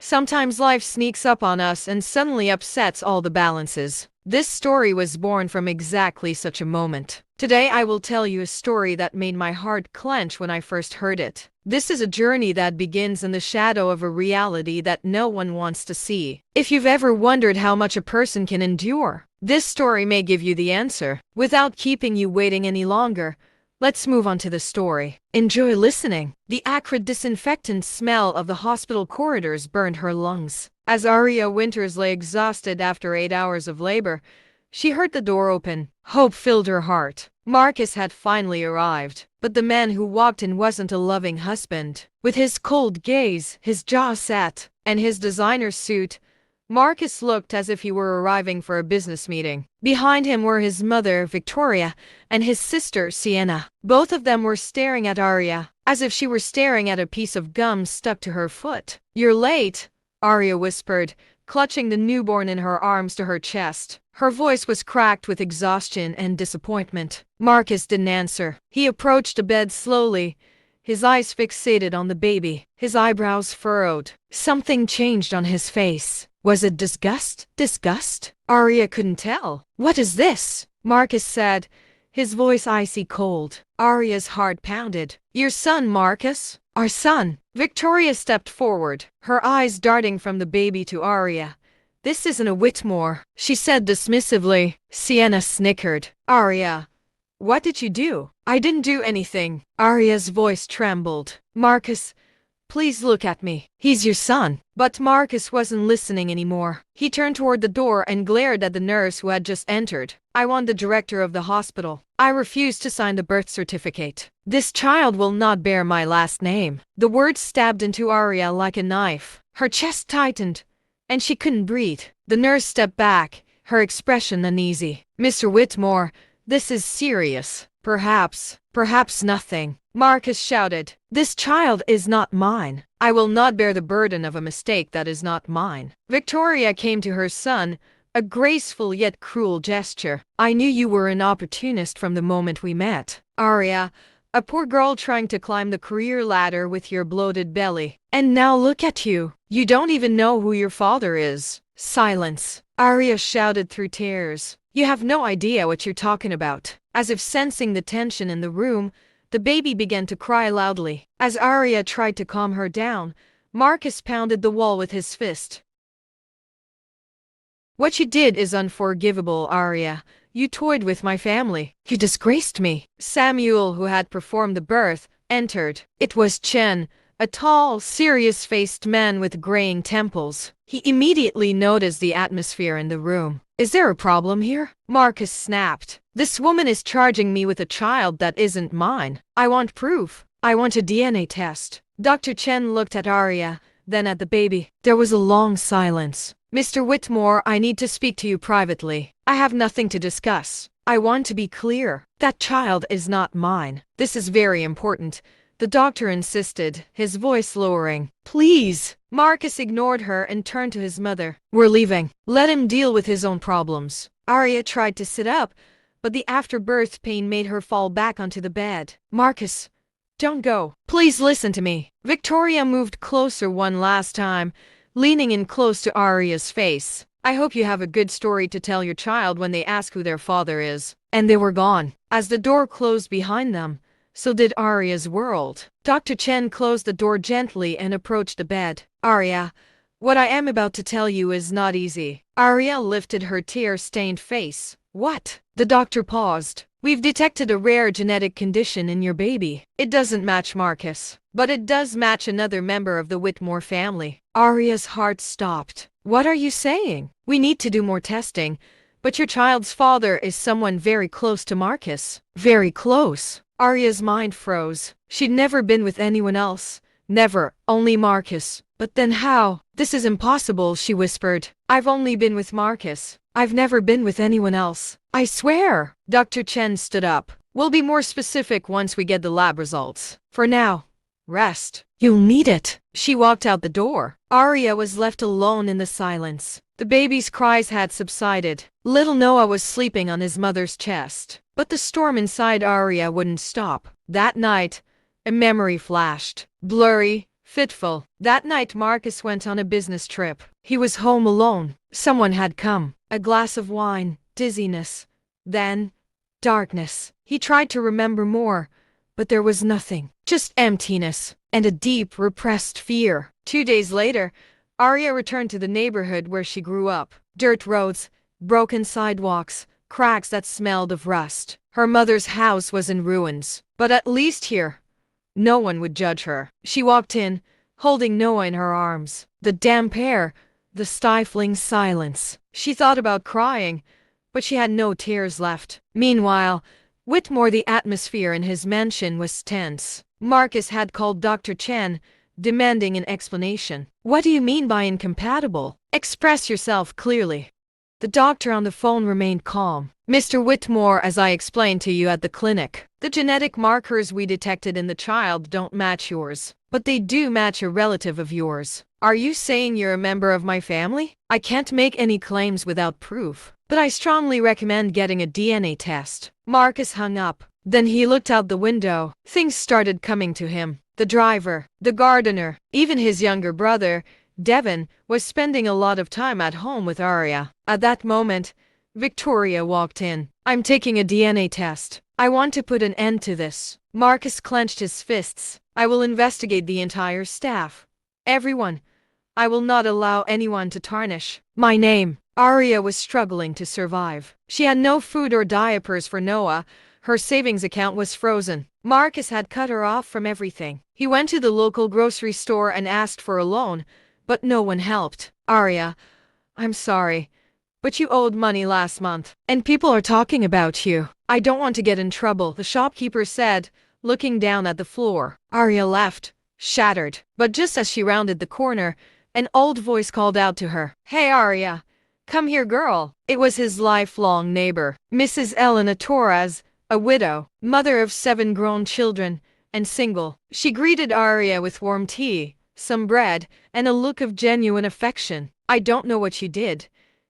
Sometimes life sneaks up on us and suddenly upsets all the balances. This story was born from exactly such a moment. Today I will tell you a story that made my heart clench when I first heard it. This is a journey that begins in the shadow of a reality that no one wants to see. If you've ever wondered how much a person can endure, this story may give you the answer. Without keeping you waiting any longer, let's move on to the story. Enjoy listening. The acrid disinfectant smell of the hospital corridors burned her lungs. As Aria Winters lay exhausted after 8 hours of labor, she heard the door open. Hope filled her heart. Marcus had finally arrived, but the man who walked in wasn't a loving husband. With his cold gaze, his jaw set, and his designer suit, Marcus looked as if he were arriving for a business meeting. Behind him were his mother, Victoria, and his sister, Sienna. Both of them were staring at Aria, as if she were staring at a piece of gum stuck to her foot. "You're late," Aria whispered, clutching the newborn in her arms to her chest. Her voice was cracked with exhaustion and disappointment. Marcus didn't answer. He approached the bed slowly, his eyes fixated on the baby, his eyebrows furrowed. Something changed on his face. Was it disgust? Disgust? Aria couldn't tell. "What is this?" Marcus said, his voice icy cold. Aria's heart pounded. "Your son, Marcus. Our son." Victoria stepped forward, her eyes darting from the baby to Aria. "This isn't a Whitmore," she said dismissively. Sienna snickered. "Aria, what did you do?" "I didn't do anything." Aria's voice trembled. "Marcus, please look at me. He's your son." But Marcus wasn't listening anymore. He turned toward the door and glared at the nurse who had just entered. "I want the director of the hospital. I refuse to sign the birth certificate. This child will not bear my last name." The words stabbed into Aria like a knife. Her chest tightened, and she couldn't breathe. The nurse stepped back, her expression uneasy. "Mr. Whitmore, this is serious." Perhaps nothing," Marcus shouted. "This child is not mine. I will not bear the burden of a mistake that is not mine." Victoria came to her son, a graceful yet cruel gesture. "I knew you were an opportunist from the moment we met. Aria, a poor girl trying to climb the career ladder with your bloated belly. And now look at you. You don't even know who your father is." "Silence," Aria shouted through tears. "You have no idea what you're talking about." As if sensing the tension in the room, the baby began to cry loudly. As Aria tried to calm her down, Marcus pounded the wall with his fist. "What you did is unforgivable, Aria. You toyed with my family. You disgraced me." Samuel, who had performed the birth, entered. It was Chen, a tall, serious-faced man with graying temples. He immediately noticed the atmosphere in the room. "Is there a problem here?" Marcus snapped. "This woman is charging me with a child that isn't mine. I want proof. I want a DNA test." Dr. Chen looked at Aria, then at the baby. There was a long silence. "Mr. Whitmore, I need to speak to you privately. I have nothing to discuss. I want to be clear. That child is not mine. This is very important," the doctor insisted, his voice lowering. "Please." Marcus ignored her and turned to his mother. "We're leaving. Let him deal with his own problems." Aria tried to sit up, but the afterbirth pain made her fall back onto the bed. "Marcus, don't go. Please listen to me." Victoria moved closer one last time, leaning in close to Aria's face. "I hope you have a good story to tell your child when they ask who their father is." And they were gone. As the door closed behind them, so did Aria's world. Dr. Chen closed the door gently and approached the bed. "Aria, what I am about to tell you is not easy." Aria lifted her tear-stained face. "What?" The doctor paused. "We've detected a rare genetic condition in your baby. It doesn't match Marcus, but it does match another member of the Whitmore family." Aria's heart stopped. "What are you saying?" "We need to do more testing, but your child's father is someone very close to Marcus." "Very close?" Aria's mind froze. She'd never been with anyone else. Never, only Marcus. "But then how?" "This is impossible," she whispered. "I've only been with Marcus. I've never been with anyone else. I swear." Dr. Chen stood up. "We'll be more specific once we get the lab results. For now, rest. You'll need it." She walked out the door. Aria was left alone in the silence. The baby's cries had subsided. Little Noah was sleeping on his mother's chest. But the storm inside Aria wouldn't stop. That night, a memory flashed. Blurry, Fitful. That night Marcus went on a business trip. He was home alone. Someone had come. A glass of wine, dizziness. Then, darkness. He tried to remember more, but there was nothing. Just emptiness and a deep, repressed fear. 2 days later, Aria returned to the neighborhood where she grew up. Dirt roads, broken sidewalks, cracks that smelled of rust. Her mother's house was in ruins, but at least here, no one would judge her. She walked in, holding Noah in her arms. The damp air, the stifling silence. She thought about crying, but she had no tears left. Meanwhile, Whitmore, the atmosphere in his mansion was tense. Marcus had called Dr. Chen, demanding an explanation. What do you mean by incompatible? Express yourself clearly. The doctor on the phone remained calm. Mr. Whitmore, as I explained to you at the clinic, the genetic markers we detected in the child don't match yours, but they do match a relative of yours. Are you saying you're a member of my family? I can't make any claims without proof, but I strongly recommend getting a DNA test. Marcus hung up. Then he looked out the window. Things started coming to him. The driver, the gardener, even his younger brother, Devin, was spending a lot of time at home with Aria. At that moment, Victoria walked in. I'm taking a DNA test. I want to put an end to this. Marcus clenched his fists. I will investigate the entire staff. Everyone. I will not allow anyone to tarnish my name. Aria was struggling to survive. She had no food or diapers for Noah. Her savings account was frozen. Marcus had cut her off from everything. He went to the local grocery store and asked for a loan, but no one helped. Aria, I'm sorry, but you owed money last month, and people are talking about you. I don't want to get in trouble, the shopkeeper said, looking down at the floor. Aria left, shattered. But just as she rounded the corner, an old voice called out to her. Hey Aria, come here girl. It was his lifelong neighbor, Mrs. Elena Torres, a widow, mother of 7 grown children, and single. She greeted Aria with warm tea, some bread, and a look of genuine affection. I don't know what you did,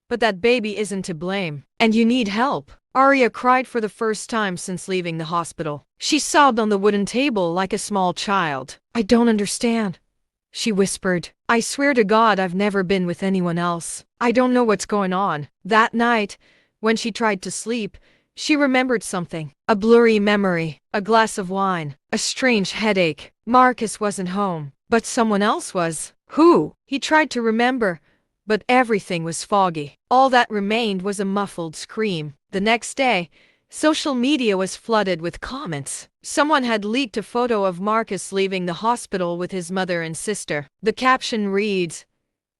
but that baby isn't to blame, and you need help. Aria cried for the first time since leaving the hospital. She sobbed on the wooden table like a small child. I don't understand, she whispered. I swear to God I've never been with anyone else. I don't know what's going on. That night, when she tried to sleep, she remembered something. A blurry memory, a glass of wine, a strange headache. Marcus wasn't home, but someone else was. Who? He tried to remember, but everything was foggy. All that remained was a muffled scream. The next day, social media was flooded with comments. Someone had leaked a photo of Marcus leaving the hospital with his mother and sister. The caption reads,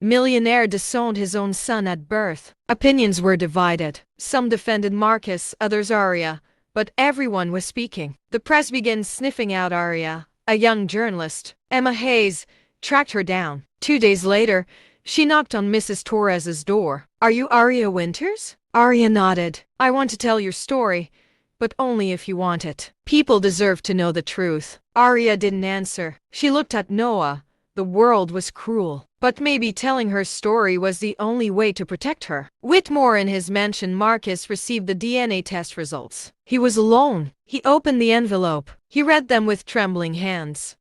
"Millionaire disowned his own son at birth." Opinions were divided. Some defended Marcus, others Aria, but everyone was speaking. The press began sniffing out Aria. A young journalist, Emma Hayes, tracked her down. 2 days later, she knocked on Mrs. Torres's door. Are you Aria Winters? Aria nodded. I want to tell your story, but only if you want it. People deserve to know the truth. Aria didn't answer. She looked at Noah. The world was cruel, but maybe telling her story was the only way to protect her. Whitmore in his mansion. Marcus received the DNA test results. He was alone. He opened the envelope. He read them with trembling hands.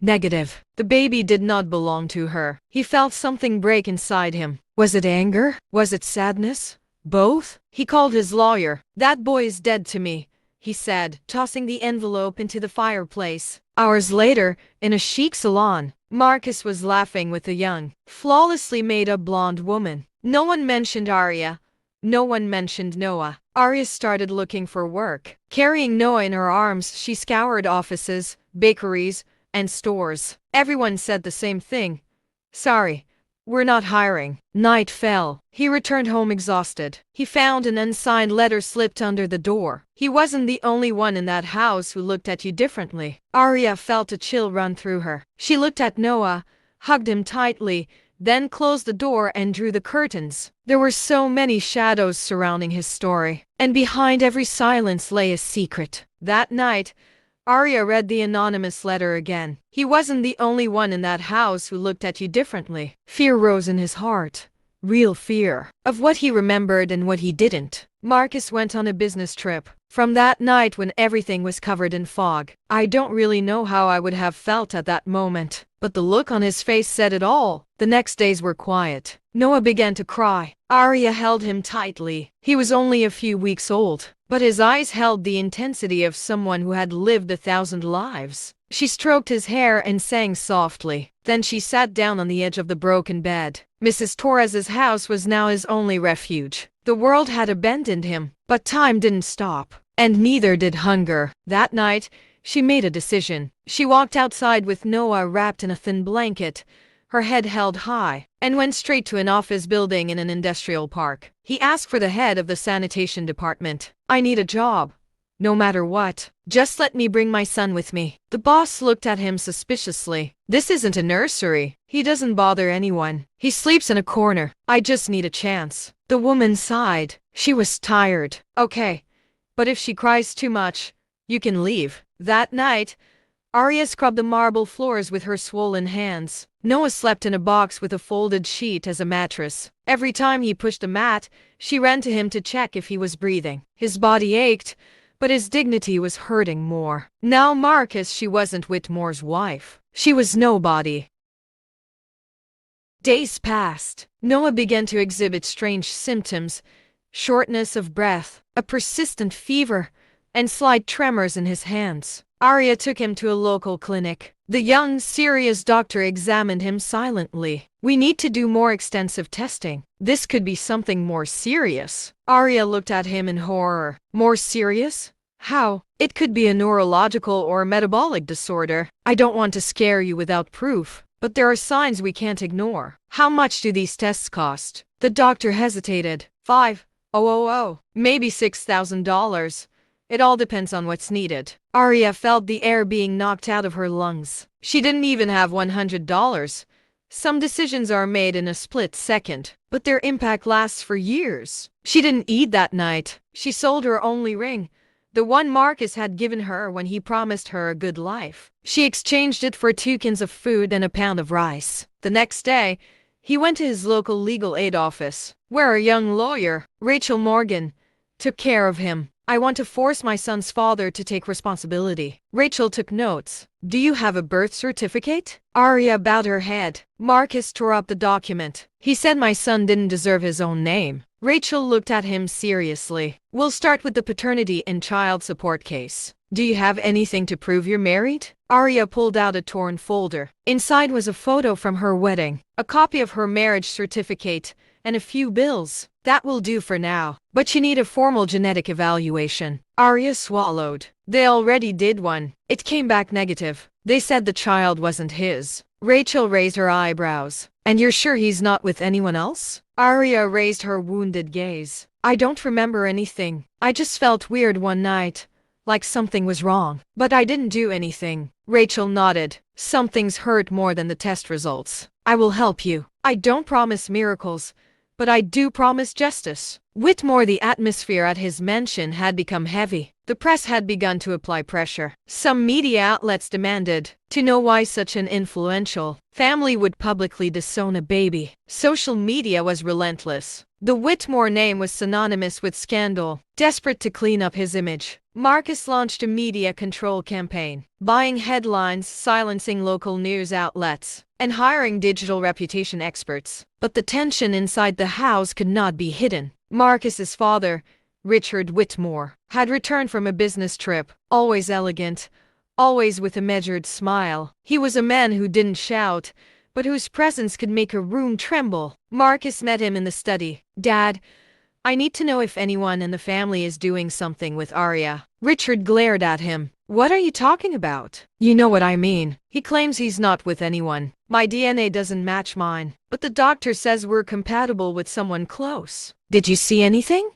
Negative. The baby did not belong to her. He felt something break inside him. Was it anger? Was it sadness? Both? He called his lawyer. That boy is dead to me, he said, tossing the envelope into the fireplace. Hours later, in a chic salon, Marcus was laughing with a young, flawlessly made-up blonde woman. No one mentioned Aria. No one mentioned Noah. Aria started looking for work. Carrying Noah in her arms, she scoured offices, bakeries, and stores. Everyone said the same thing. Sorry, we're not hiring. Night fell. He returned home exhausted. He found an unsigned letter slipped under the door. He wasn't the only one in that house who looked at you differently. Aria felt a chill run through her. She looked at Noah, hugged him tightly, then closed the door and drew the curtains. There were so many shadows surrounding his story, and behind every silence lay a secret. That night, Aria read the anonymous letter again. He wasn't the only one in that house who looked at you differently. Fear rose in his heart. Real fear. Of what he remembered and what he didn't. Marcus went on a business trip. From that night when everything was covered in fog, I don't really know how I would have felt at that moment. but the look on his face said it all. The next days were quiet. Noah began to cry. Aria held him tightly. He was only a few weeks old, but his eyes held the intensity of someone who had lived 1,000 lives. She stroked his hair and sang softly. Then she sat down on the edge of the broken bed. Mrs. Torres's house was now his only refuge. The world had abandoned him, but time didn't stop, and neither did hunger. That night, she made a decision. She walked outside with Noah wrapped in a thin blanket, her head held high, and went straight to an office building in an industrial park. He asked for the head of the sanitation department. "I need a job. No matter what. Just let me bring my son with me." The boss looked at him suspiciously. "This isn't a nursery. He doesn't bother anyone. He sleeps in a corner. I just need a chance." The woman sighed. She was tired. "Okay, but if she cries too much, you can leave." That night, Aria scrubbed the marble floors with her swollen hands. Noah slept in a box with a folded sheet as a mattress. Every time he pushed a mat, she ran to him to check if he was breathing. His body ached, but his dignity was hurting more. Now she wasn't Whitmore's wife. She was nobody. Days passed. Noah began to exhibit strange symptoms: shortness of breath, a persistent fever, and slight tremors in his hands. Aria took him to a local clinic. The young, serious doctor examined him silently. "We need to do more extensive testing. This could be something more serious." Aria looked at him in horror. "More serious? How?" "It could be a neurological or metabolic disorder. I don't want to scare you without proof, but there are signs we can't ignore." "How much do these tests cost?" The doctor hesitated. $5,000, maybe $6,000. It all depends on what's needed." Aria felt the air being knocked out of her lungs. She didn't even have $100. Some decisions are made in a split second, but their impact lasts for years. She didn't eat that night. She sold her only ring, the one Marcus had given her when he promised her a good life. She exchanged it for 2 cans of food and a pound of rice. The next day, he went to his local legal aid office, where a young lawyer, Rachel Morgan, took care of him. "I want to force my son's father to take responsibility." Rachel took notes. "Do you have a birth certificate?" Aria bowed her head. Marcus tore up the document. "He said my son didn't deserve his own name." Rachel looked at him seriously. "We'll start with the paternity and child support case. Do you have anything to prove you're married?" Aria pulled out a torn folder. Inside was a photo from her wedding, a copy of her marriage certificate, and a few bills. "That will do for now, but you need a formal genetic evaluation." Aria swallowed. "They already did one. It came back negative. They said the child wasn't his." Rachel raised her eyebrows. "And you're sure he's not with anyone else?" Aria raised her wounded gaze. "I don't remember anything. I just felt weird one night, like something was wrong. But I didn't do anything." Rachel nodded. "Some things hurt more than the test results. I will help you. I don't promise miracles, but I do promise justice." Whitmore, the atmosphere at his mansion had become heavy. The press had begun to apply pressure. Some media outlets demanded to know why such an influential family would publicly disown a baby. Social media was relentless. The Whitmore name was synonymous with scandal. Desperate to clean up his image, Marcus launched a media control campaign, buying headlines, silencing local news outlets, and hiring digital reputation experts. But the tension inside the house could not be hidden. Marcus's father, Richard Whitmore, had returned from a business trip, always elegant, always with a measured smile. He was a man who didn't shout, but whose presence could make a room tremble. Marcus met him in the study. "Dad, I need to know if anyone in the family is doing something with Aria." Richard glared at him. "What are you talking about?" "You know what I mean. He claims he's not with anyone. My DNA doesn't match mine, but the doctor says we're compatible with someone close." "Did you see anything?"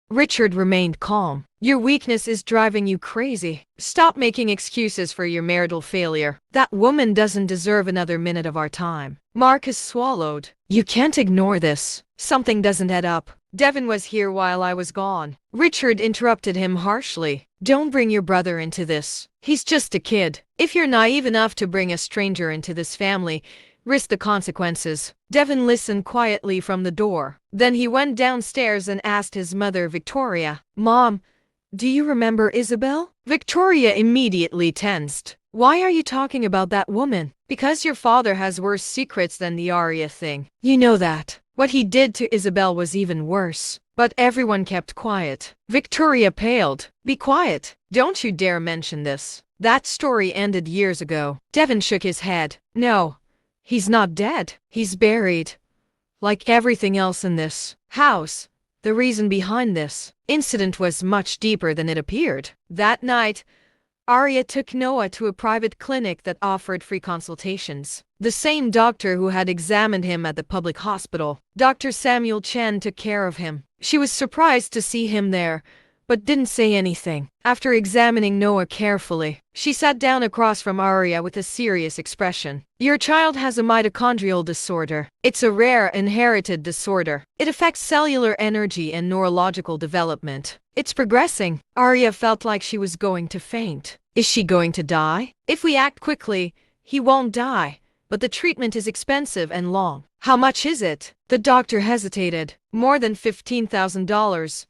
Richard remained calm. "Your weakness is driving you crazy. Stop making excuses for your marital failure. That woman doesn't deserve another minute of our time." Marcus swallowed. "You can't ignore this. Something doesn't add up. Devin was here while I was gone." Richard interrupted him harshly. "Don't bring your brother into this. He's just a kid. If you're naive enough to bring a stranger into this family, risk the consequences." Devin listened quietly from the door. Then he went downstairs and asked his mother, Victoria, "Mom, Do you remember Isabel? Victoria immediately tensed. Why are you talking about that woman? Because your father has worse secrets than the Aria thing. You know that. What he did to Isabel was even worse. But everyone kept quiet. Victoria paled. Be quiet. Don't you dare mention this. That story ended years ago. Devon shook his head. No. He's not dead. He's buried. Like everything else in this house. The reason behind this incident was much deeper than it appeared. That night, Aria took Noah to a private clinic that offered free consultations. The same doctor who had examined him at the public hospital. Dr. Samuel Chen took care of him. She was surprised to see him there, but didn't say anything. After examining Noah carefully, she sat down across from Aria with a serious expression. Your child has a mitochondrial disorder. It's a rare inherited disorder. It affects cellular energy and neurological development. It's progressing. Aria felt like she was going to faint. Is she going to die? If we act quickly, he won't die. But the treatment is expensive and long. How much is it? The doctor hesitated. More than $15,000.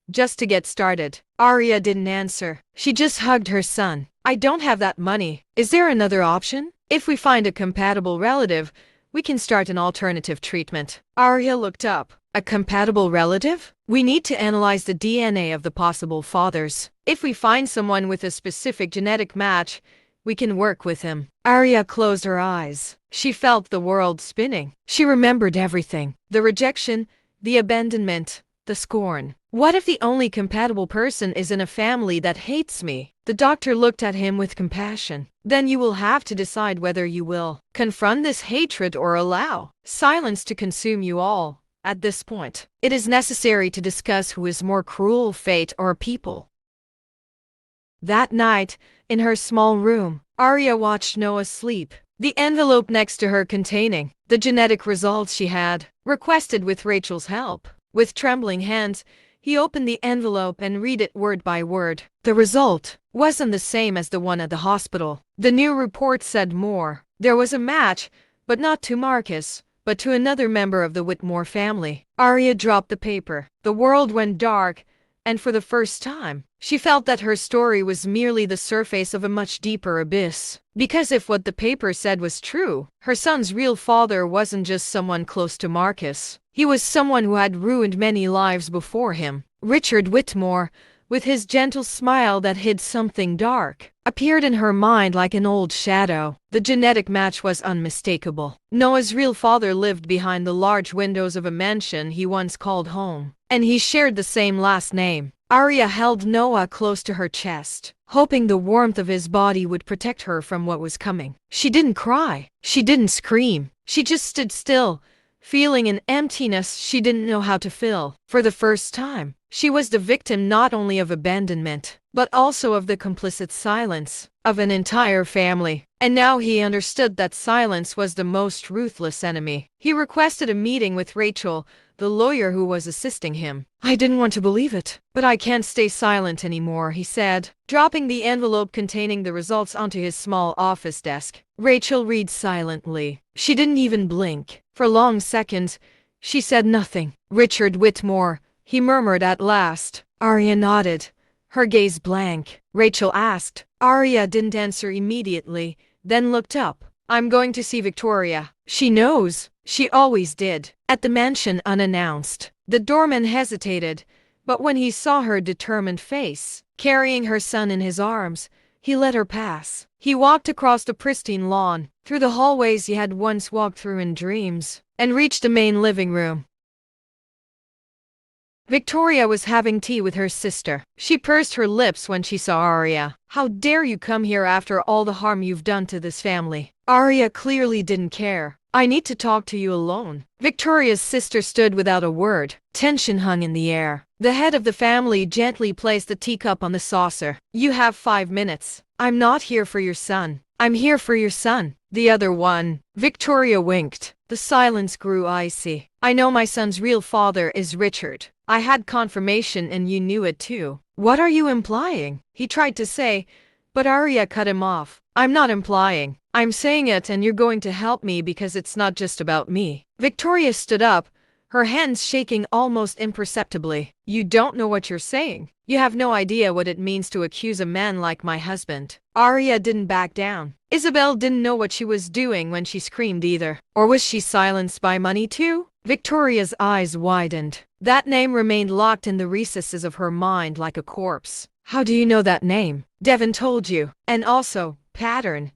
Just to get started. Aria didn't answer. She just hugged her son. I don't have that money. Is there another option? If we find a compatible relative, we can start an alternative treatment. Aria looked up. A compatible relative? We need to analyze the DNA of the possible fathers. If we find someone with a specific genetic match, we can work with him. Aria closed her eyes. She felt the world spinning. She remembered everything. The rejection, the abandonment, the scorn. What if the only compatible person is in a family that hates me? The doctor looked at him with compassion. Then you will have to decide whether you will confront this hatred or allow silence to consume you all. At this point, it is necessary to discuss who is more cruel, fate or people. That night, in her small room, Aria watched Noah sleep. The envelope next to her containing the genetic results she had requested with Rachel's help. With trembling hands, he opened the envelope and read it word by word. The result wasn't the same as the one at the hospital. The new report said more. There was a match, but not to Marcus, but to another member of the Whitmore family. Aria dropped the paper. The world went dark, and for the first time, she felt that her story was merely the surface of a much deeper abyss. Because if what the paper said was true, her son's real father wasn't just someone close to Marcus. He was someone who had ruined many lives before him. Richard Whitmore, with his gentle smile that hid something dark, appeared in her mind like an old shadow. The genetic match was unmistakable. Noah's real father lived behind the large windows of a mansion he once called home, and he shared the same last name. Aria held Noah close to her chest, hoping the warmth of his body would protect her from what was coming. She didn't cry. She didn't scream. She just stood still, feeling an emptiness she didn't know how to fill. For the first time, she was the victim not only of abandonment, but also of the complicit silence of an entire family. And now he understood that silence was the most ruthless enemy. He requested a meeting with Rachel, the lawyer who was assisting him. I didn't want to believe it, but I can't stay silent anymore, he said, dropping the envelope containing the results onto his small office desk. Rachel read silently. She didn't even blink. For long seconds, she said nothing. Richard Whitmore, he murmured at last. Aria nodded, her gaze blank. Rachel asked. Aria didn't answer immediately, then looked up. I'm going to see Victoria. She knows. She always did. At the mansion unannounced. The doorman hesitated, but when he saw her determined face, carrying her son in his arms, he let her pass. He walked across the pristine lawn, through the hallways he had once walked through in dreams, and reached the main living room. Victoria was having tea with her sister. She pursed her lips when she saw Aria. How dare you come here after all the harm you've done to this family? Aria clearly didn't care. I need to talk to you alone. Victoria's sister stood without a word. Tension hung in the air. The head of the family gently placed the teacup on the saucer. You have 5 minutes. I'm not here for your son. I'm here for your son. The other one. Victoria winked. The silence grew icy. I know my son's real father is Richard. I had confirmation and you knew it too. What are you implying? He tried to say, but Aria cut him off. I'm not implying. I'm saying it and you're going to help me because it's not just about me. Victoria stood up, her hands shaking almost imperceptibly. "You don't know what you're saying. You have no idea what it means to accuse a man like my husband." Aria didn't back down. Isabel didn't know what she was doing when she screamed either. Or was she silenced by money too? Victoria's eyes widened. That name remained locked in the recesses of her mind like a corpse. "How do you know that name?" "Devon told you. And also, pattern.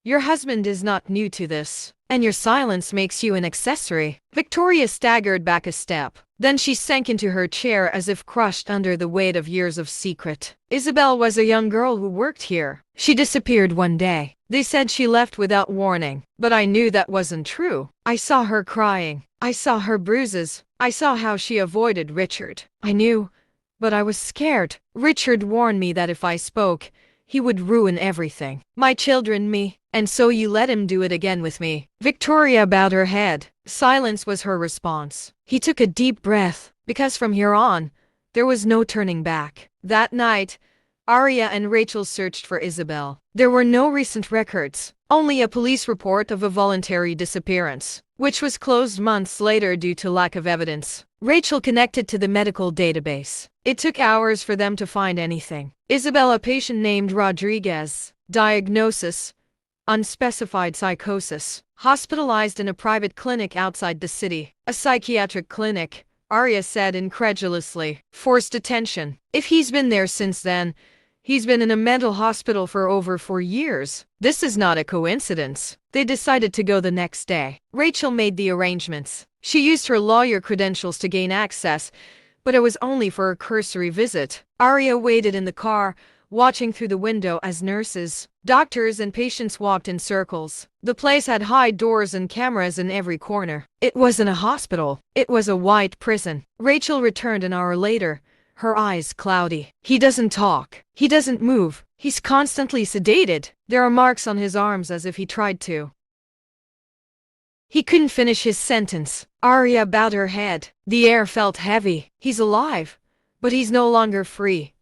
Your husband is not new to this, and your silence makes you an accessory." Victoria staggered back a step. Then she sank into her chair as if crushed under the weight of years of secret. Isabel was a young girl who worked here. She disappeared one day. They said she left without warning, but I knew that wasn't true. I saw her crying. I saw her bruises. I saw how she avoided Richard. I knew, but I was scared. Richard warned me that if I spoke, he would ruin everything. My children, me. And so you let him do it again with me. Victoria bowed her head. Silence was her response. He took a deep breath, because from here on, there was no turning back. That night, Aria and Rachel searched for Isabel. There were no recent records, only a police report of a voluntary disappearance, which was closed months later due to lack of evidence. Rachel connected to the medical database. It took hours for them to find anything. Isabel, a patient named Rodriguez. Diagnosis: unspecified psychosis. Hospitalized in a private clinic outside the city. A psychiatric clinic, Aria said incredulously. Forced detention. If he's been there since then, he's been in a mental hospital for over 4 years. This is not a coincidence. They decided to go the next day. Rachel made the arrangements. She used her lawyer credentials to gain access, but it was only for a cursory visit. Aria waited in the car, watching through the window as nurses, doctors, and patients walked in circles. The place had high doors and cameras in every corner. It wasn't a hospital. It was a white prison. Rachel returned an hour later, her eyes cloudy. "He doesn't talk. He doesn't move. He's constantly sedated. There are marks on his arms as if he tried to. He couldn't finish his sentence." Aria bowed her head. The air felt heavy. "He's alive, but he's no longer free.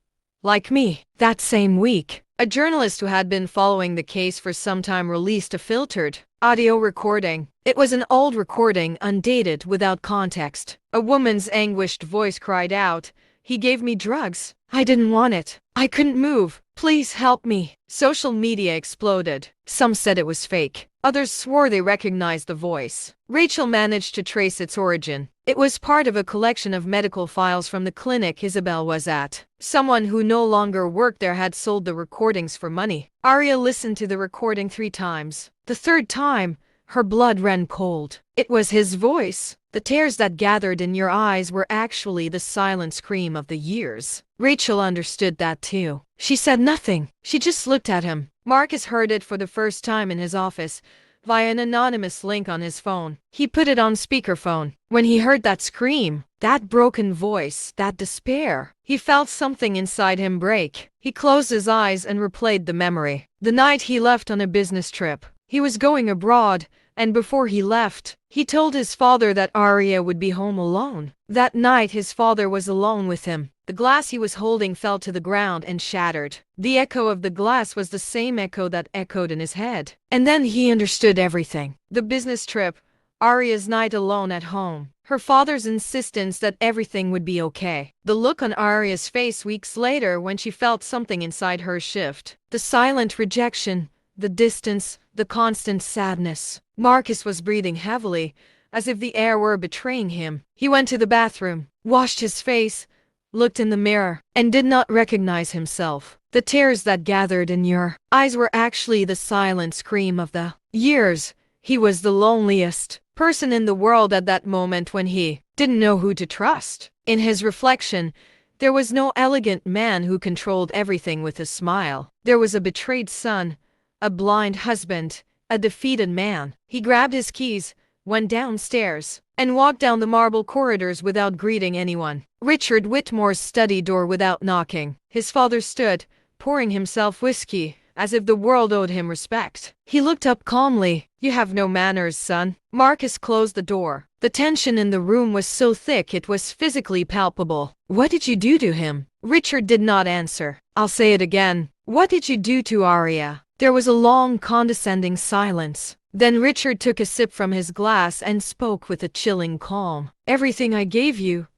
Like me." That same week, a journalist who had been following the case for some time released a filtered audio recording. It was an old recording, undated, without context. A woman's anguished voice cried out, "He gave me drugs. I didn't want it. I couldn't move. Please help me." Social media exploded. Some said it was fake. Others swore they recognized the voice. Rachel managed to trace its origin. It was part of a collection of medical files from the clinic Isabel was at. Someone who no longer worked there had sold the recordings for money. Aria listened to the recording 3 times. The third time, her blood ran cold. It was his voice. The tears that gathered in your eyes were actually the silent scream of the years. Rachel understood that too. She said nothing. She just looked at him. Marcus heard it for the first time in his office, via an anonymous link on his phone. He put it on speakerphone. When he heard that scream, that broken voice, that despair, he felt something inside him break. He closed his eyes and replayed the memory. The night he left on a business trip. He was going abroad, and before he left, he told his father that Aria would be home alone. That night his father was alone with him. The glass he was holding fell to the ground and shattered. The echo of the glass was the same echo that echoed in his head. And then he understood everything. The business trip, Aria's night alone at home, her father's insistence that everything would be okay. The look on Aria's face weeks later when she felt something inside her shift. The silent rejection, the distance, the constant sadness. Marcus was breathing heavily, as if the air were betraying him. He went to the bathroom, washed his face, looked in the mirror, and did not recognize himself. The tears that gathered in your eyes were actually the silent scream of the years. He was the loneliest person in the world at that moment when he didn't know who to trust. In his reflection, there was no elegant man who controlled everything with a smile. There was a betrayed son, a blind husband, a defeated man. He grabbed his keys, went downstairs, and walked down the marble corridors without greeting anyone. Richard Whitmore's study door without knocking. His father stood, pouring himself whiskey, as if the world owed him respect. He looked up calmly. "You have no manners, son." Marcus closed the door. The tension in the room was so thick it was physically palpable. "What did you do to him?" Richard did not answer. "I'll say it again. What did you do to Aria?" There was a long, condescending silence. Then Richard took a sip from his glass and spoke with a chilling calm. Everything I gave you,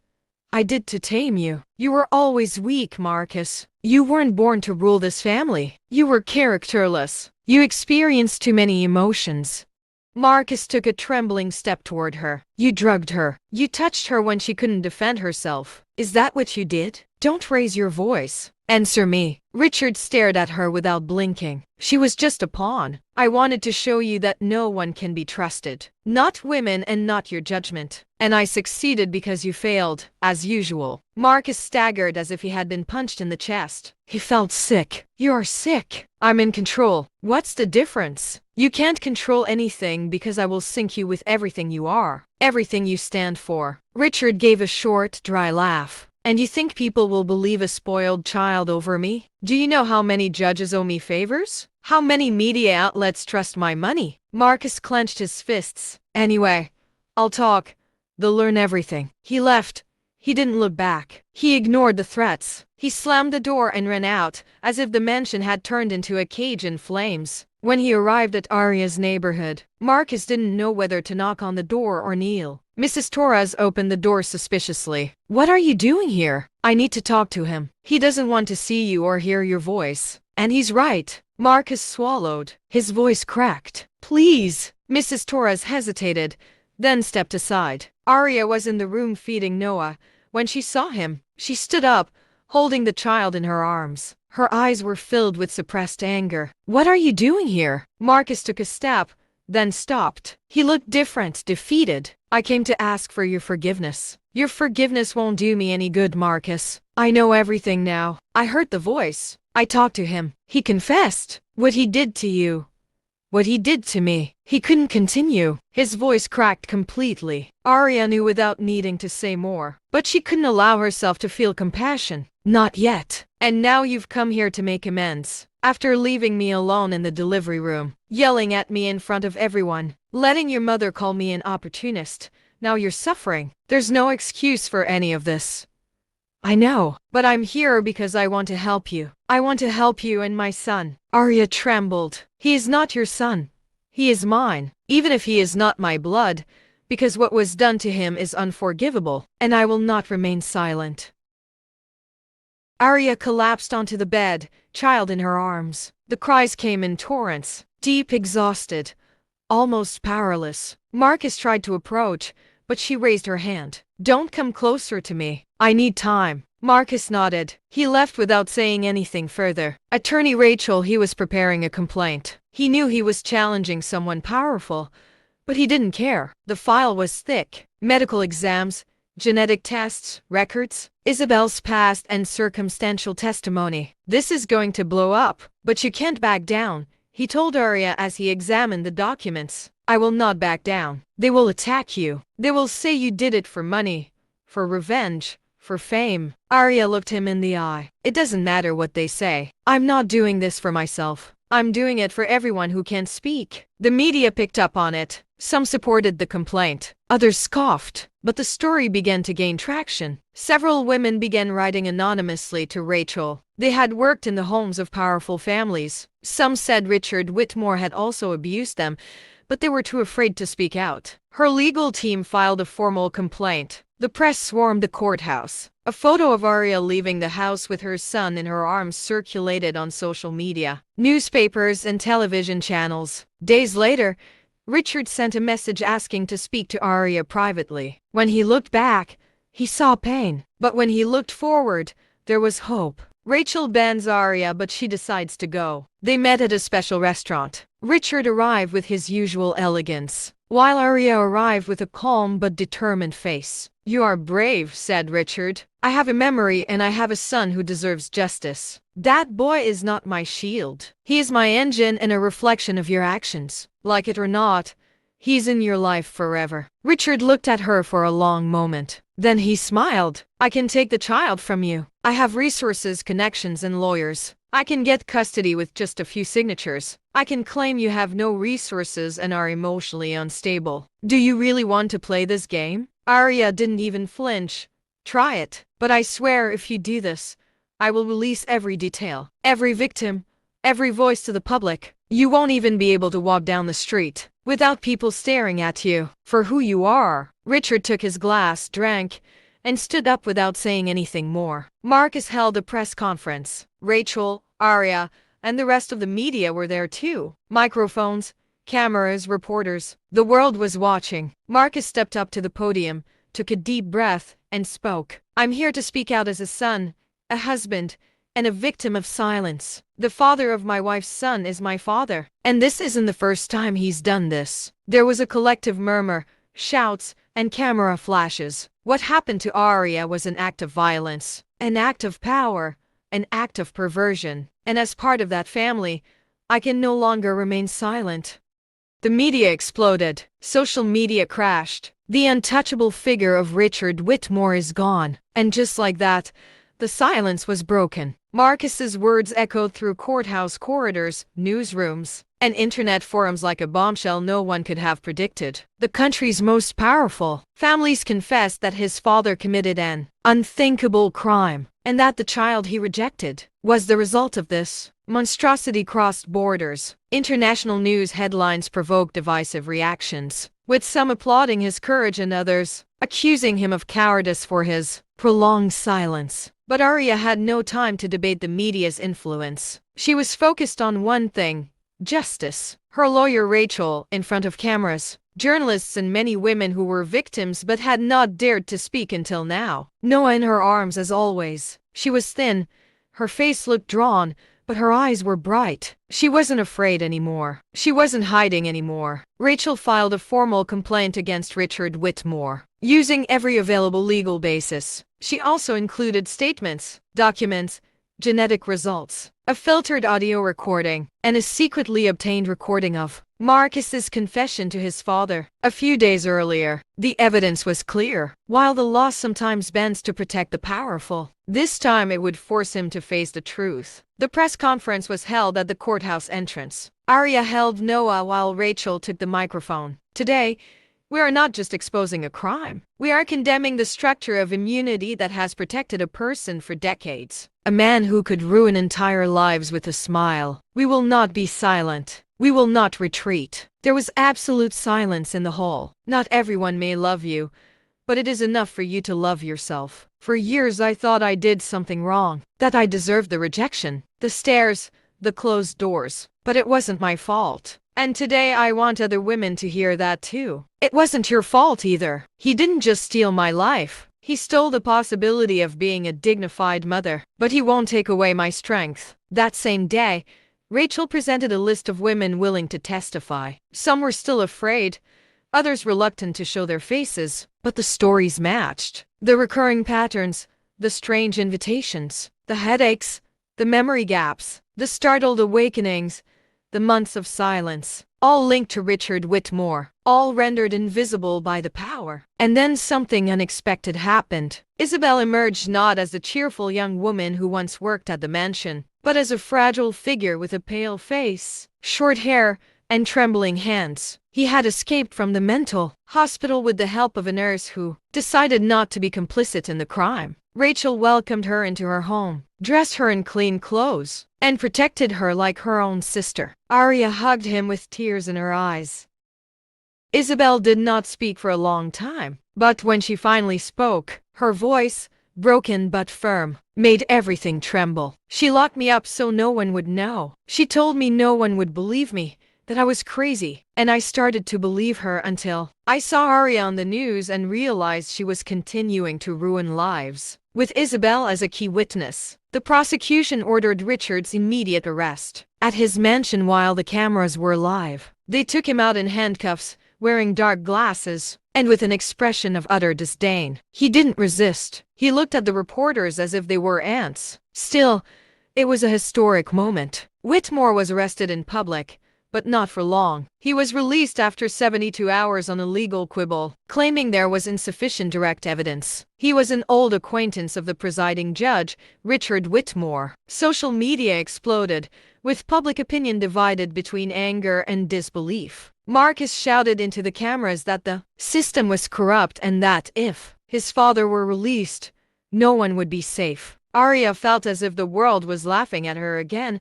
I did to tame you. You were always weak, Marcus. You weren't born to rule this family. You were characterless. You experienced too many emotions. Marcus took a trembling step toward her. You drugged her. You touched her when she couldn't defend herself. Is that what you did? Don't raise your voice. Answer me. Richard stared at her without blinking. She was just a pawn. I wanted to show you that no one can be trusted. Not women and not your judgment. And I succeeded because you failed, as usual. Marcus staggered as if he had been punched in the chest. He felt sick. You're sick. I'm in control. What's the difference? You can't control anything because I will sink you with everything you are, everything you stand for. Richard gave a short, dry laugh. And you think people will believe a spoiled child over me? Do you know how many judges owe me favors? How many media outlets trust my money? Marcus clenched his fists. Anyway, I'll talk. They'll learn everything. He left. He didn't look back. He ignored the threats. He slammed the door and ran out, as if the mansion had turned into a cage in flames. When he arrived at Aria's neighborhood, Marcus didn't know whether to knock on the door or kneel. Mrs. Torres opened the door suspiciously. What are you doing here? I need to talk to him. He doesn't want to see you or hear your voice. And he's right. Marcus swallowed. His voice cracked. Please. Mrs. Torres hesitated, then stepped aside. Aria was in the room feeding Noah. When she saw him, she stood up, holding the child in her arms. Her eyes were filled with suppressed anger. What are you doing here? Marcus took a step, then stopped. He looked different, defeated. I came to ask for your forgiveness. Your forgiveness won't do me any good, Marcus. I know everything now. I heard the voice. I talked to him. He confessed. What he did to you. What he did to me. He couldn't continue. His voice cracked completely. Aria knew without needing to say more. But she couldn't allow herself to feel compassion. Not yet. And now you've come here to make amends. After leaving me alone in the delivery room, yelling at me in front of everyone, letting your mother call me an opportunist, now you're suffering. There's no excuse for any of this. I know, but I'm here because I want to help you. I want to help you and my son. Aria trembled. He is not your son. He is mine, even if he is not my blood, because what was done to him is unforgivable, and I will not remain silent. Aria collapsed onto the bed, child in her arms. The cries came in torrents, deep, exhausted, almost powerless. Marcus tried to approach, but she raised her hand. Don't come closer to me. I need time. Marcus nodded. He left without saying anything further. Attorney Rachel, he was preparing a complaint. He knew he was challenging someone powerful, but he didn't care. The file was thick. Medical exams, genetic tests, records, Isabel's past and circumstantial testimony. This is going to blow up, but you can't back down, he told Aria as he examined the documents. I will not back down. They will attack you. They will say you did it for money, for revenge, for fame. Aria looked him in the eye. It doesn't matter what they say. I'm not doing this for myself. I'm doing it for everyone who can't speak. The media picked up on it. Some supported the complaint. Others scoffed. But the story began to gain traction. Several women began writing anonymously to Rachel. They had worked in the homes of powerful families. Some said Richard Whitmore had also abused them, but they were too afraid to speak out. Her legal team filed a formal complaint. The press swarmed the courthouse. A photo of Aria leaving the house with her son in her arms circulated on social media, newspapers, and television channels. Days later, Richard sent a message asking to speak to Aria privately. When he looked back, he saw pain. But when he looked forward, there was hope. Rachel bans Aria, but she decides to go. They met at a special restaurant. Richard arrived with his usual elegance, while Aria arrived with a calm but determined face. You are brave, said Richard. I have a memory and I have a son who deserves justice. That boy is not my shield. He is my engine and a reflection of your actions. Like it or not, he's in your life forever. Richard looked at her for a long moment. Then he smiled. I can take the child from you. I have resources, connections, and lawyers. I can get custody with just a few signatures. I can claim you have no resources and are emotionally unstable. Do you really want to play this game? Aria didn't even flinch. Try it. But I swear if you do this, I will release every detail, every victim, every voice to the public. You won't even be able to walk down the street. without people staring at you for who you are. Richard took his glass, drank, and stood up without saying anything more. Marcus held a press conference. Rachel, Aria, and the rest of the media were there too. Microphones, cameras, reporters. The world was watching. Marcus stepped up to the podium, took a deep breath, and spoke. I'm here to speak out as a son, a husband, and a victim of silence. The father of my wife's son is my father. And this isn't the first time he's done this. There was a collective murmur, shouts, and camera flashes. What happened to Aria was an act of violence, an act of power, an act of perversion. And as part of that family, I can no longer remain silent. The media exploded. Social media crashed. The untouchable figure of Richard Whitmore is gone. And just like that, the silence was broken. Marcus's words echoed through courthouse corridors, newsrooms, and internet forums like a bombshell no one could have predicted. The country's most powerful families confessed that his father committed an unthinkable crime, and that the child he rejected was the result of this monstrosity crossed borders. International news headlines provoked divisive reactions, with some applauding his courage and others accusing him of cowardice for his prolonged silence. But Aria had no time to debate the media's influence. She was focused on one thing: justice. Her lawyer Rachel, in front of cameras, journalists and many women who were victims but had not dared to speak until now. Noah in her arms as always. She was thin, her face looked drawn, but her eyes were bright. She wasn't afraid anymore. She wasn't hiding anymore. Rachel filed a formal complaint against Richard Whitmore, using every available legal basis. She also included statements, documents, genetic results, a filtered audio recording, and a secretly obtained recording of Marcus's confession to his father. A few days earlier, the evidence was clear. While the law sometimes bends to protect the powerful, this time it would force him to face the truth. The press conference was held at the courthouse entrance. Aria held Noah while Rachel took the microphone. Today, we are not just exposing a crime. We are condemning the structure of immunity that has protected a person for decades. A man who could ruin entire lives with a smile. We will not be silent. We will not retreat. There was absolute silence in the hall. Not everyone may love you, but it is enough for you to love yourself. For years I thought I did something wrong, that I deserved the rejection, the stares, the closed doors. But it wasn't my fault. And today I want other women to hear that too. It wasn't your fault either. He didn't just steal my life. He stole the possibility of being a dignified mother. But he won't take away my strength. That same day, Rachel presented a list of women willing to testify. Some were still afraid, others reluctant to show their faces, but the stories matched. The recurring patterns, the strange invitations, the headaches, the memory gaps, the startled awakenings, the months of silence, all linked to Richard Whitmore, all rendered invisible by the power. And then something unexpected happened. Isabel emerged not as the cheerful young woman who once worked at the mansion, but as a fragile figure with a pale face, short hair, and trembling hands. He had escaped from the mental hospital with the help of a nurse who decided not to be complicit in the crime. Rachel welcomed her into her home, dressed her in clean clothes, and protected her like her own sister. Aria hugged him with tears in her eyes. Isabel did not speak for a long time, but when she finally spoke, her voice, broken but firm, made everything tremble. She locked me up so no one would know. She told me no one would believe me, that I was crazy, and I started to believe her until I saw Aria on the news and realized she was continuing to ruin lives. With Isabel as a key witness, the prosecution ordered Richard's immediate arrest at his mansion while the cameras were live. They took him out in handcuffs, wearing dark glasses, and with an expression of utter disdain. He didn't resist. He looked at the reporters as if they were ants. Still, it was a historic moment. Whitmore was arrested in public, but not for long. He was released after 72 hours on a legal quibble, claiming there was insufficient direct evidence. He was an old acquaintance of the presiding judge, Richard Whitmore. Social media exploded, with public opinion divided between anger and disbelief. Marcus shouted into the cameras that the system was corrupt and that if his father were released, no one would be safe. Aria felt as if the world was laughing at her again,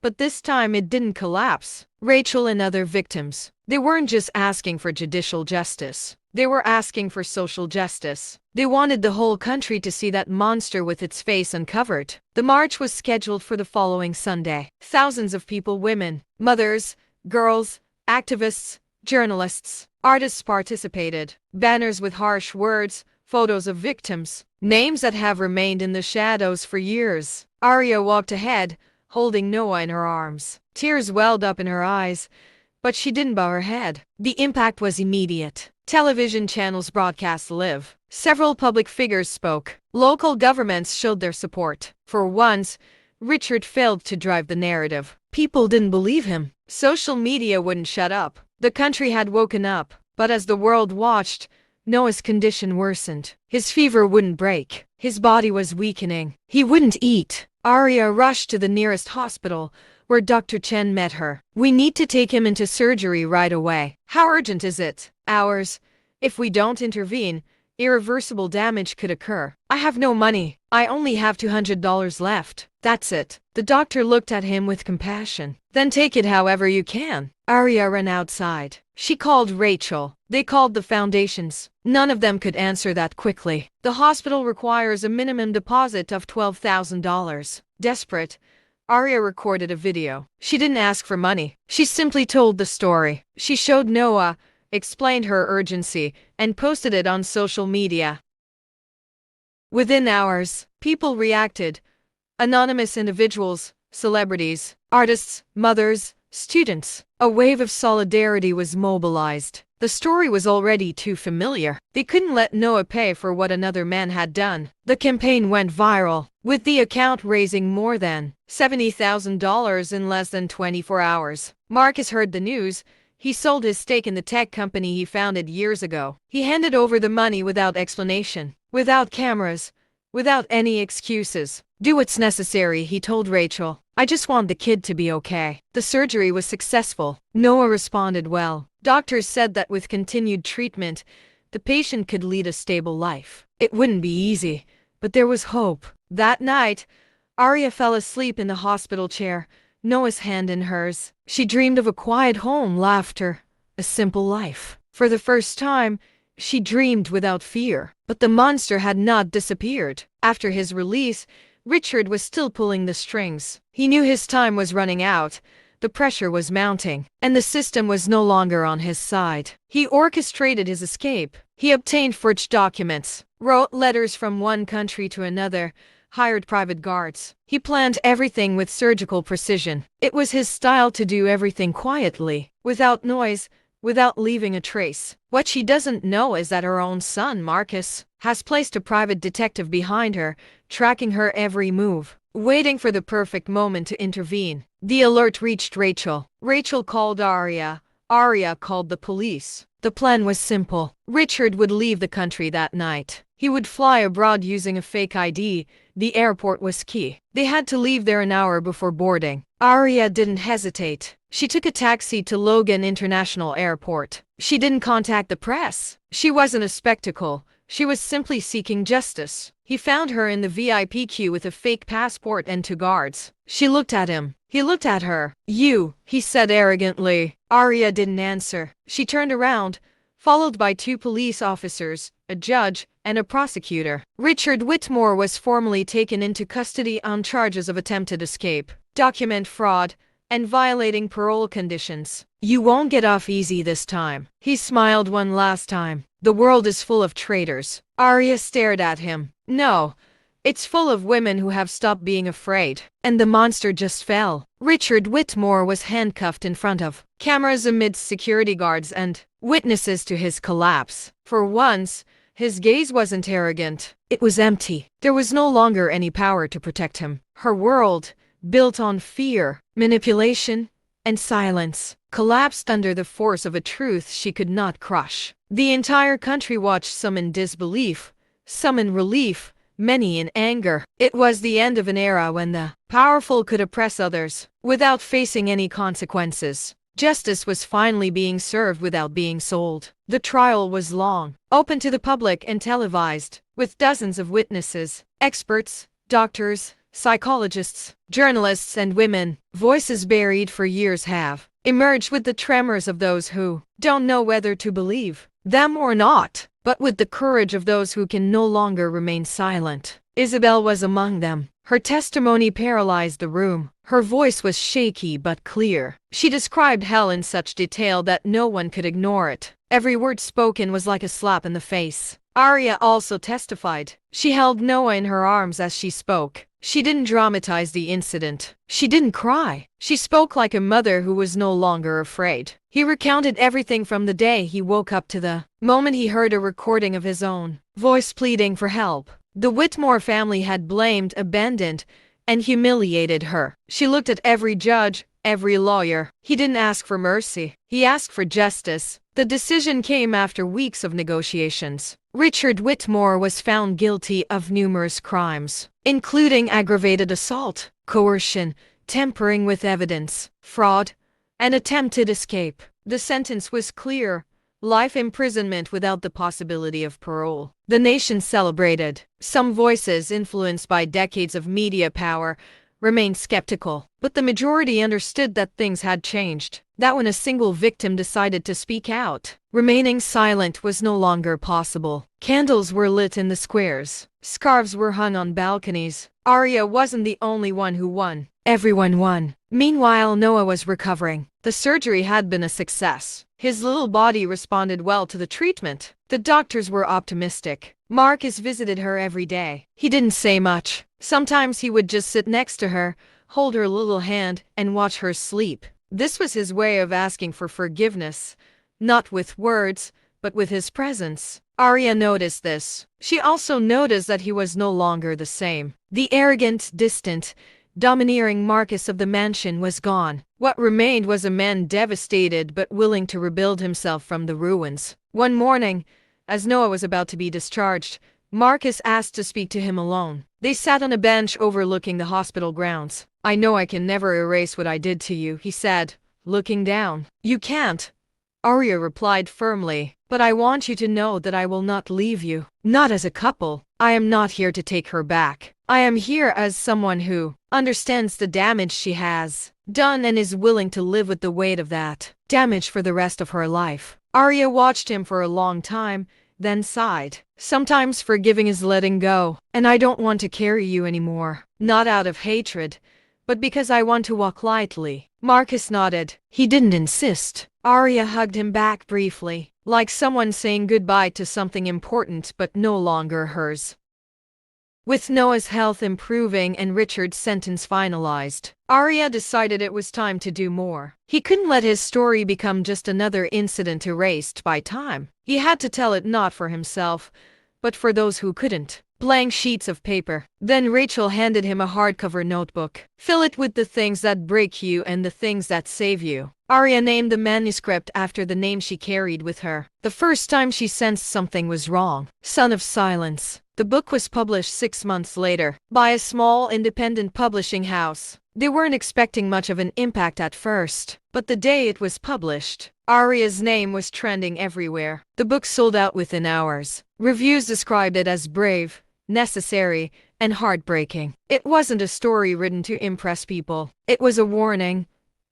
But this time it didn't collapse. Rachel and other victims, they weren't just asking for judicial justice. They were asking for social justice. They wanted the whole country to see that monster with its face uncovered. The march was scheduled for the following Sunday. Thousands of people, women, mothers, girls, activists, journalists, artists participated. Banners with harsh words, photos of victims, names that have remained in the shadows for years. Aria walked ahead, holding Noah in her arms. Tears welled up in her eyes, but she didn't bow her head. The impact was immediate. Television channels broadcast live. Several public figures spoke. Local governments showed their support. For once, Richard failed to drive the narrative. People didn't believe him. Social media wouldn't shut up. The country had woken up. But as the world watched, Noah's condition worsened. His fever wouldn't break. His body was weakening. He wouldn't eat. Aria rushed to the nearest hospital, where Dr. Chen met her. "We need to take him into surgery right away." "How urgent is it?" "Hours. If we don't intervene, irreversible damage could occur." "I have no money. I only have $200 left." "That's it." The doctor looked at him with compassion. "Then take it however you can." Aria ran outside. She called Rachel. They called the foundations. None of them could answer that quickly. The hospital requires a minimum deposit of $12,000. Desperate, Aria recorded a video. She didn't ask for money. She simply told the story. She showed Noah, explained her urgency, and posted it on social media. Within hours, people reacted. Anonymous individuals, celebrities, artists, mothers, students. A wave of solidarity was mobilized. The story was already too familiar. They couldn't let Noah pay for what another man had done. The campaign went viral, with the account raising more than $70,000 in less than 24 hours. Marcus heard the news. He sold his stake in the tech company he founded years ago. He handed over the money without explanation, without cameras, without any excuses. "Do what's necessary," he told Rachel. "I just want the kid to be okay." The surgery was successful. Noah responded well. Doctors said that with continued treatment, the patient could lead a stable life. It wouldn't be easy, but there was hope. That night, Aria fell asleep in the hospital chair, Noah's hand in hers. She dreamed of a quiet home, laughter, a simple life. For the first time, she dreamed without fear. But the monster had not disappeared. After his release, Richard was still pulling the strings. He knew his time was running out. The pressure was mounting, and the system was no longer on his side. He orchestrated his escape. He obtained forged documents, wrote letters from one country to another, hired private guards. He planned everything with surgical precision. It was his style to do everything quietly, without noise, without leaving a trace. What she doesn't know is that her own son, Marcus, has placed a private detective behind her, tracking her every move, waiting for the perfect moment to intervene. The alert reached Rachel. Rachel called Aria. Aria called the police. The plan was simple. Richard would leave the country that night. He would fly abroad using a fake ID. The airport was key. They had to leave there an hour before boarding. Aria didn't hesitate. She took a taxi to Logan International Airport. She didn't contact the press. She wasn't a spectacle. She was simply seeking justice. He found her in the VIP queue with a fake passport and 2 guards. She looked at him. He looked at her. "You," he said arrogantly. Aria didn't answer. She turned around, followed by 2 police officers, a judge, and a prosecutor. Richard Whitmore was formally taken into custody on charges of attempted escape, document fraud, and violating parole conditions. "You won't get off easy this time." He smiled one last time. "The world is full of traitors." Aria stared at him. "No, it's full of women who have stopped being afraid." And the monster just fell. Richard Whitmore was handcuffed in front of cameras amidst security guards and witnesses to his collapse. For once, his gaze wasn't arrogant. It was empty. There was no longer any power to protect him. Her world, built on fear, manipulation, and silence, collapsed under the force of a truth she could not crush. The entire country watched, some in disbelief, some in relief, many in anger. It was the end of an era when the powerful could oppress others without facing any consequences. Justice was finally being served without being sold. The trial was long, open to the public and televised, with dozens of witnesses, experts, doctors, psychologists, journalists, and women, voices buried for years have emerged with the tremors of those who don't know whether to believe them or not, but with the courage of those who can no longer remain silent. Isabel was among them. Her testimony paralyzed the room. Her voice was shaky but clear. She described hell in such detail that no one could ignore it. Every word spoken was like a slap in the face. Aria also testified. She held Noah in her arms as she spoke. She didn't dramatize the incident. She didn't cry. She spoke like a mother who was no longer afraid. He recounted everything from the day he woke up to the moment he heard a recording of his own voice pleading for help. The Whitmore family had blamed, abandoned, and humiliated her. She looked at every judge, every lawyer. He didn't ask for mercy. He asked for justice. The decision came after weeks of negotiations. Richard Whitmore was found guilty of numerous crimes, including aggravated assault, coercion, tampering with evidence, fraud, and attempted escape. The sentence was clear: life imprisonment without the possibility of parole. The nation celebrated. Some voices, influenced by decades of media power, remained skeptical, but the majority understood that things had changed. That when a single victim decided to speak out, remaining silent was no longer possible. Candles were lit in the squares. Scarves were hung on balconies. Aria wasn't the only one who won. Everyone won. Meanwhile, Noah was recovering. The surgery had been a success. His little body responded well to the treatment. The doctors were optimistic. Marcus visited her every day. He didn't say much. Sometimes he would just sit next to her, hold her little hand, and watch her sleep. This was his way of asking for forgiveness, not with words, but with his presence. Aria noticed this. She also noticed that he was no longer the same. The arrogant, distant, domineering Marcus of the mansion was gone. What remained was a man devastated but willing to rebuild himself from the ruins. One morning, as Noah was about to be discharged, Marcus asked to speak to him alone. They sat on a bench overlooking the hospital grounds. "I know I can never erase what I did to you," he said, looking down. "You can't," Aria replied firmly, "but I want you to know that I will not leave you. Not as a couple. I am not here to take her back. I am here as someone who understands the damage she has done and is willing to live with the weight of that damage for the rest of her life." Aria watched him for a long time, then sighed. "Sometimes forgiving is letting go, and I don't want to carry you anymore. Not out of hatred, but because I want to walk lightly." Marcus nodded. He didn't insist. Aria hugged him back briefly, like someone saying goodbye to something important but no longer hers. With Noah's health improving and Richard's sentence finalized, Aria decided it was time to do more. He couldn't let his story become just another incident erased by time. He had to tell it not for himself, but for those who couldn't. Blank sheets of paper. Then Rachel handed him a hardcover notebook. "Fill it with the things that break you and the things that save you." Aria named the manuscript after the name she carried with her. The first time she sensed something was wrong. Son of Silence. The book was published 6 months later by a small independent publishing house. They weren't expecting much of an impact at first, but the day it was published, Aria's name was trending everywhere. The book sold out within hours. Reviews described it as brave, necessary, and heartbreaking. It wasn't a story written to impress people. It was a warning,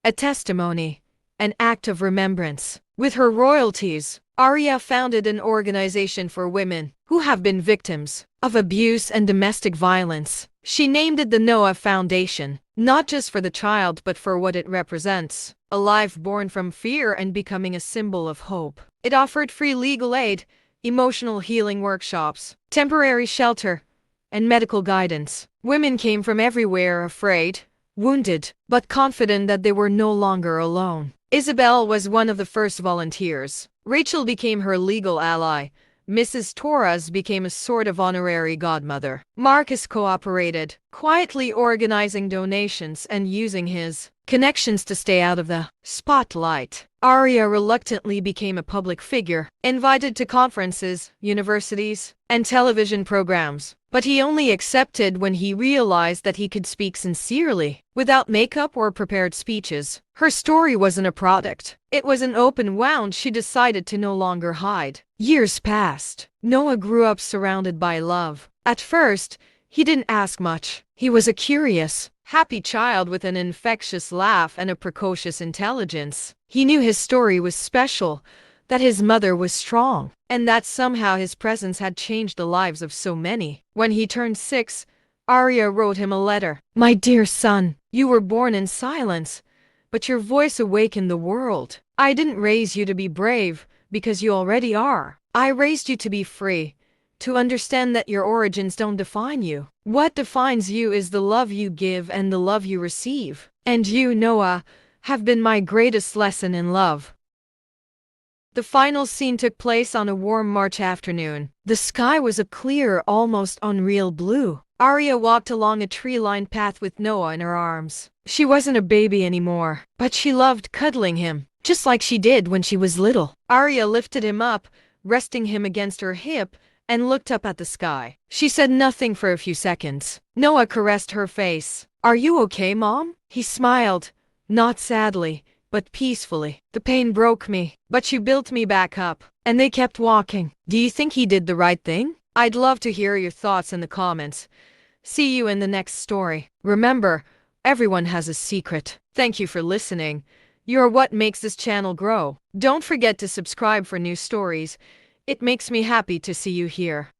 a testimony, an act of remembrance. With her royalties, Aria founded an organization for women who have been victims of abuse and domestic violence. She named it the Noah Foundation, not just for the child but for what it represents: a life born from fear and becoming a symbol of hope. It offered free legal aid, emotional healing workshops, temporary shelter, and medical guidance. Women came from everywhere, afraid, wounded, but confident that they were no longer alone. Isabel was one of the first volunteers. Rachel became her legal ally. Mrs. Torres became a sort of honorary godmother. Marcus cooperated, quietly organizing donations and using his connections to stay out of the spotlight. Aria reluctantly became a public figure, invited to conferences, universities, and television programs. But he only accepted when he realized that he could speak sincerely, without makeup or prepared speeches. Her story wasn't a product. It was an open wound she decided to no longer hide. Years passed. Noah grew up surrounded by love. At first, He didn't ask much. He was a curious, happy child with an infectious laugh and a precocious intelligence. He knew his story was special, that his mother was strong, and that somehow his presence had changed the lives of so many. When he turned 6, Aria wrote him a letter. My dear son, you were born in silence, but your voice awakened the world. I didn't raise you to be brave, because you already are. I raised you to be free, to understand that your origins don't define you. What defines you is the love you give and the love you receive. And you, Noah, have been my greatest lesson in love. The final scene took place on a warm March afternoon. The sky was a clear, almost unreal blue. Aria walked along a tree-lined path with Noah in her arms. She wasn't a baby anymore, but she loved cuddling him, just like she did when she was little. Aria lifted him up, resting him against her hip, and looked up at the sky. She said nothing for a few seconds. Noah caressed her face. Are you okay, Mom? He smiled, not sadly, but peacefully. The pain broke me, but you built me back up. And they kept walking. Do you think he did the right thing? I'd love to hear your thoughts in the comments. See you in the next story. Remember, everyone has a secret. Thank you for listening. You're what makes this channel grow. Don't forget to subscribe for new stories. It makes me happy to see you here.